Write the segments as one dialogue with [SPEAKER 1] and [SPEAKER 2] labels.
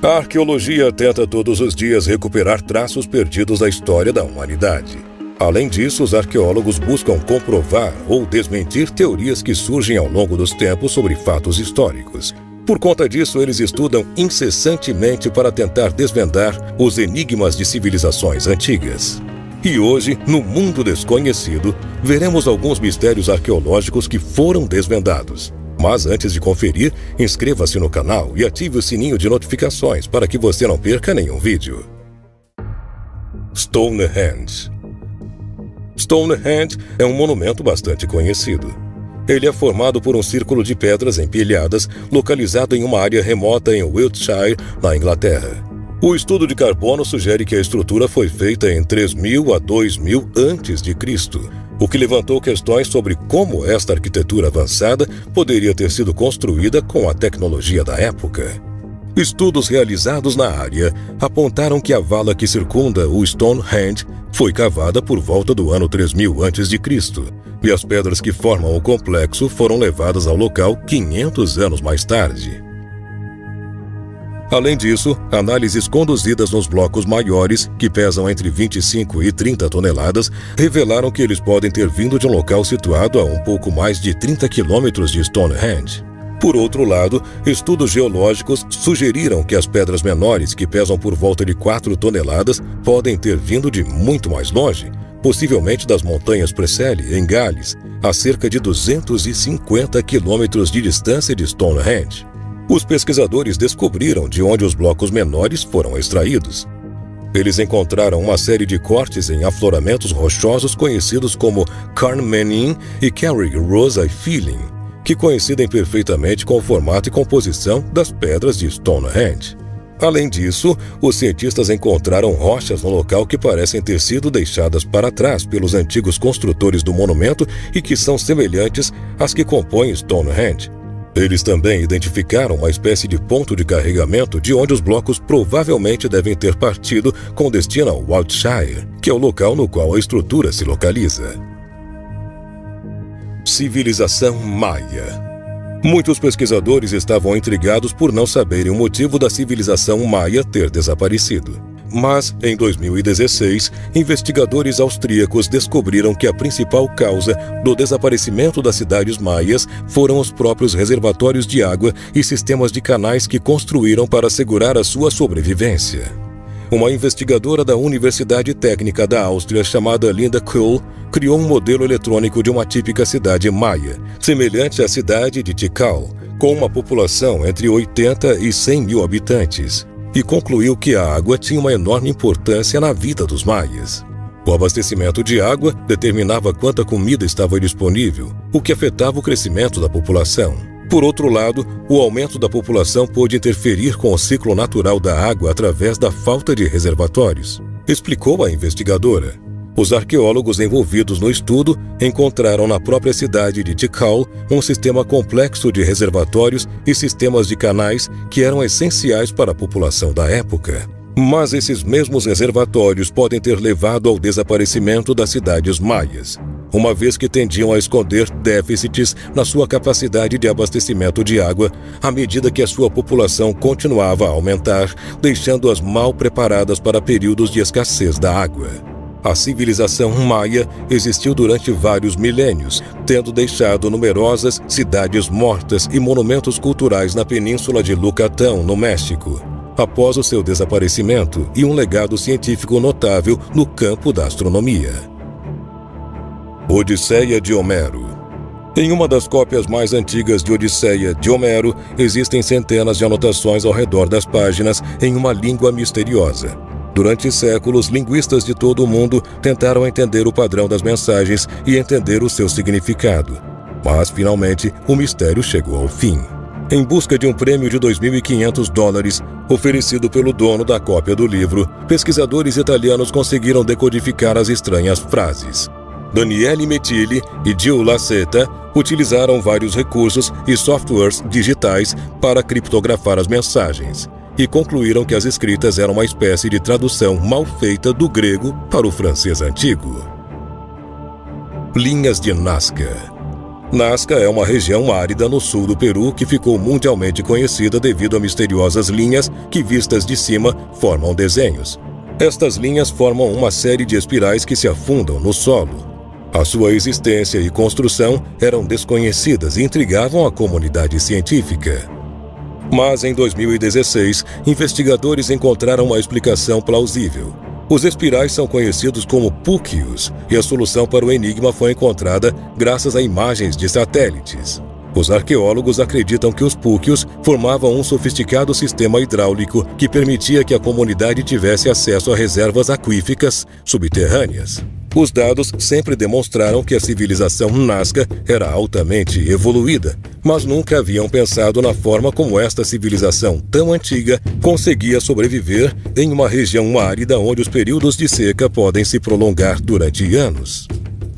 [SPEAKER 1] A arqueologia tenta todos os dias recuperar traços perdidos da história da humanidade. Além disso, os arqueólogos buscam comprovar ou desmentir teorias que surgem ao longo dos tempos sobre fatos históricos. Por conta disso, eles estudam incessantemente para tentar desvendar os enigmas de civilizações antigas. E hoje, no mundo desconhecido, veremos alguns mistérios arqueológicos que foram desvendados. Mas antes de conferir, inscreva-se no canal e ative o sininho de notificações para que você não perca nenhum vídeo. Stonehenge. Stonehenge é um monumento bastante conhecido. Ele é formado por um círculo de pedras empilhadas, localizado em uma área remota em Wiltshire, na Inglaterra. O estudo de carbono sugere que a estrutura foi feita em 3000 a 2000 a.C., o que levantou questões sobre como esta arquitetura avançada poderia ter sido construída com a tecnologia da época. Estudos realizados na área apontaram que a vala que circunda o Stonehenge foi cavada por volta do ano 3000 a.C., e as pedras que formam o complexo foram levadas ao local 500 anos mais tarde. Além disso, análises conduzidas nos blocos maiores, que pesam entre 25 e 30 toneladas, revelaram que eles podem ter vindo de um local situado a um pouco mais de 30 quilômetros de Stonehenge. Por outro lado, estudos geológicos sugeriram que as pedras menores, que pesam por volta de 4 toneladas, podem ter vindo de muito mais longe, possivelmente das montanhas Preseli, em Gales, a cerca de 250 quilômetros de distância de Stonehenge. Os pesquisadores descobriram de onde os blocos menores foram extraídos. Eles encontraram uma série de cortes em afloramentos rochosos conhecidos como Carnarvon e Carrig Rosa Filling, que coincidem perfeitamente com o formato e composição das pedras de Stonehenge. Além disso, os cientistas encontraram rochas no local que parecem ter sido deixadas para trás pelos antigos construtores do monumento e que são semelhantes às que compõem Stonehenge. Eles também identificaram uma espécie de ponto de carregamento de onde os blocos provavelmente devem ter partido com destino ao Wiltshire, que é o local no qual a estrutura se localiza. Civilização Maia. Muitos pesquisadores estavam intrigados por não saberem o motivo da civilização Maia ter desaparecido. Mas, em 2016, investigadores austríacos descobriram que a principal causa do desaparecimento das cidades maias foram os próprios reservatórios de água e sistemas de canais que construíram para assegurar a sua sobrevivência. Uma investigadora da Universidade Técnica da Áustria chamada Linda Kuhl criou um modelo eletrônico de uma típica cidade maia, semelhante à cidade de Tikal, com uma população entre 80 e 100 mil habitantes, e concluiu que a água tinha uma enorme importância na vida dos maias. O abastecimento de água determinava quanta comida estava disponível, o que afetava o crescimento da população. Por outro lado, o aumento da população pôde interferir com o ciclo natural da água através da falta de reservatórios, explicou a investigadora. Os arqueólogos envolvidos no estudo encontraram na própria cidade de Tikal um sistema complexo de reservatórios e sistemas de canais que eram essenciais para a população da época. Mas esses mesmos reservatórios podem ter levado ao desaparecimento das cidades maias, uma vez que tendiam a esconder déficits na sua capacidade de abastecimento de água à medida que a sua população continuava a aumentar, deixando-as mal preparadas para períodos de escassez da água. A civilização maia existiu durante vários milênios, tendo deixado numerosas cidades mortas e monumentos culturais na península de Yucatán, no México, após o seu desaparecimento, e um legado científico notável no campo da astronomia. Odisseia de Homero. Em uma das cópias mais antigas de Odisseia de Homero, existem centenas de anotações ao redor das páginas em uma língua misteriosa. Durante séculos, linguistas de todo o mundo tentaram entender o padrão das mensagens e entender o seu significado. Mas, finalmente, o mistério chegou ao fim. Em busca de um prêmio de $2.500 oferecido pelo dono da cópia do livro, pesquisadores italianos conseguiram decodificar as estranhas frases. Daniele Metilli e Gil Lassetta utilizaram vários recursos e softwares digitais para criptografar as mensagens e concluíram que as escritas eram uma espécie de tradução mal feita do grego para o francês antigo. linhas de Nazca. Nazca é uma região árida no sul do Peru que ficou mundialmente conhecida devido a misteriosas linhas que, vistas de cima, formam desenhos. Estas linhas formam uma série de espirais que se afundam no solo. A sua existência e construção eram desconhecidas e intrigavam a comunidade científica. Mas em 2016, investigadores encontraram uma explicação plausível. Os espirais são conhecidos como púquios e a solução para o enigma foi encontrada graças a imagens de satélites. Os arqueólogos acreditam que os púquios formavam um sofisticado sistema hidráulico que permitia que a comunidade tivesse acesso a reservas aquíficas subterrâneas. Os dados sempre demonstraram que a civilização Nazca era altamente evoluída, mas nunca haviam pensado na forma como esta civilização tão antiga conseguia sobreviver em uma região árida onde os períodos de seca podem se prolongar durante anos.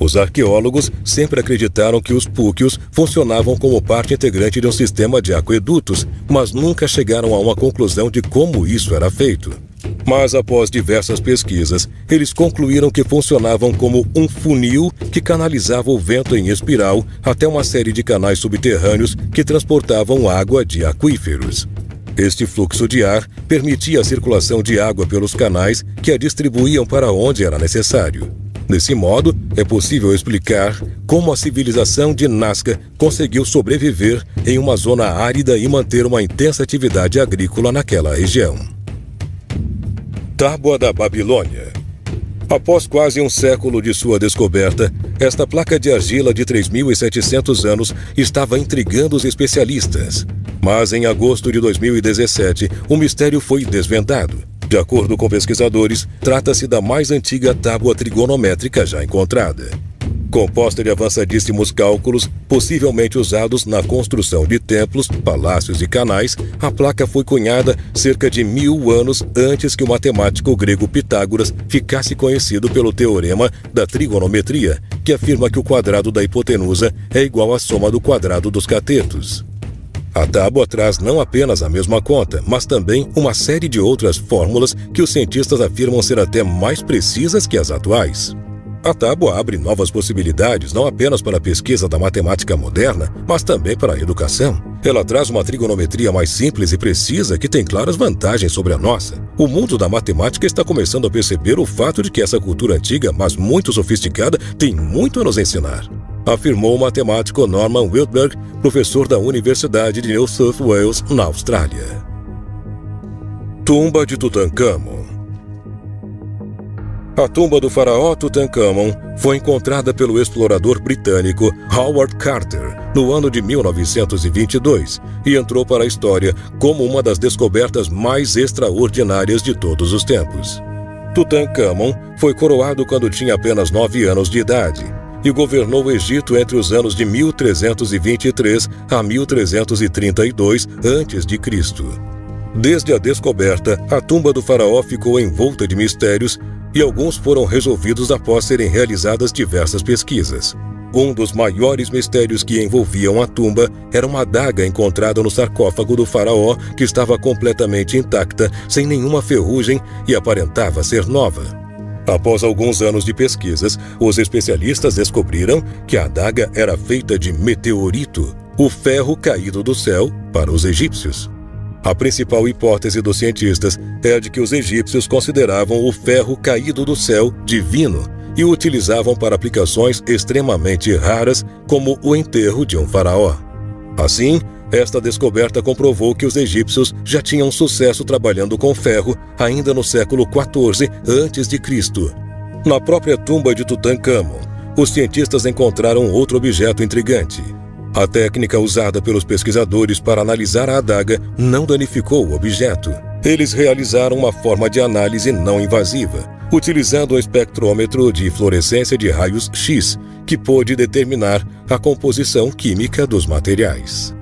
[SPEAKER 1] Os arqueólogos sempre acreditaram que os púquios funcionavam como parte integrante de um sistema de aquedutos, mas nunca chegaram a uma conclusão de como isso era feito. Mas após diversas pesquisas, eles concluíram que funcionavam como um funil que canalizava o vento em espiral até uma série de canais subterrâneos que transportavam água de aquíferos. Este fluxo de ar permitia a circulação de água pelos canais que a distribuíam para onde era necessário. Desse modo, é possível explicar como a civilização de Nazca conseguiu sobreviver em uma zona árida e manter uma intensa atividade agrícola naquela região. Tábua da Babilônia. Após quase um século de sua descoberta, esta placa de argila de 3.700 anos estava intrigando os especialistas. Mas em agosto de 2017, o mistério foi desvendado. De acordo com pesquisadores, trata-se da mais antiga tábua trigonométrica já encontrada. Composta de avançadíssimos cálculos, possivelmente usados na construção de templos, palácios e canais, a placa foi cunhada cerca de 1000 anos antes que o matemático grego Pitágoras ficasse conhecido pelo teorema da trigonometria, que afirma que o quadrado da hipotenusa é igual à soma do quadrado dos catetos. A tábua traz não apenas a mesma conta, mas também uma série de outras fórmulas que os cientistas afirmam ser até mais precisas que as atuais. A tábua abre novas possibilidades não apenas para a pesquisa da matemática moderna, mas também para a educação. Ela traz uma trigonometria mais simples e precisa que tem claras vantagens sobre a nossa. O mundo da matemática está começando a perceber o fato de que essa cultura antiga, mas muito sofisticada, tem muito a nos ensinar, afirmou o matemático Norman Wiltberg, professor da Universidade de New South Wales, na Austrália. Tumba de Tutancâmon. A tumba do faraó Tutancâmon foi encontrada pelo explorador britânico Howard Carter no ano de 1922 e entrou para a história como uma das descobertas mais extraordinárias de todos os tempos. Tutancâmon foi coroado quando tinha apenas 9 anos de idade e governou o Egito entre os anos de 1323 a 1332 a.C. Desde a descoberta, a tumba do faraó ficou envolta de mistérios e alguns foram resolvidos após serem realizadas diversas pesquisas. Um dos maiores mistérios que envolviam a tumba era uma adaga encontrada no sarcófago do faraó que estava completamente intacta, sem nenhuma ferrugem e aparentava ser nova. Após alguns anos de pesquisas, os especialistas descobriram que a adaga era feita de meteorito, o ferro caído do céu para os egípcios. A principal hipótese dos cientistas é a de que os egípcios consideravam o ferro caído do céu divino e o utilizavam para aplicações extremamente raras, como o enterro de um faraó. Assim, esta descoberta comprovou que os egípcios já tinham sucesso trabalhando com ferro ainda no século XIV a.C. Na própria tumba de Tutancâmon, os cientistas encontraram outro objeto intrigante. A técnica usada pelos pesquisadores para analisar a adaga não danificou o objeto. Eles realizaram uma forma de análise não invasiva, utilizando um espectrômetro de fluorescência de raios X, que pôde determinar a composição química dos materiais.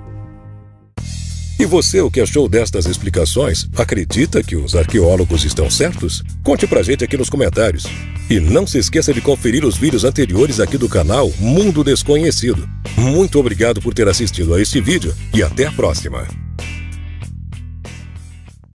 [SPEAKER 1] E você, o que achou destas explicações? Acredita que os arqueólogos estão certos? Conte pra gente aqui nos comentários. E não se esqueça de conferir os vídeos anteriores aqui do canal Mundo Desconhecido. Muito obrigado por ter assistido a este vídeo e até a próxima!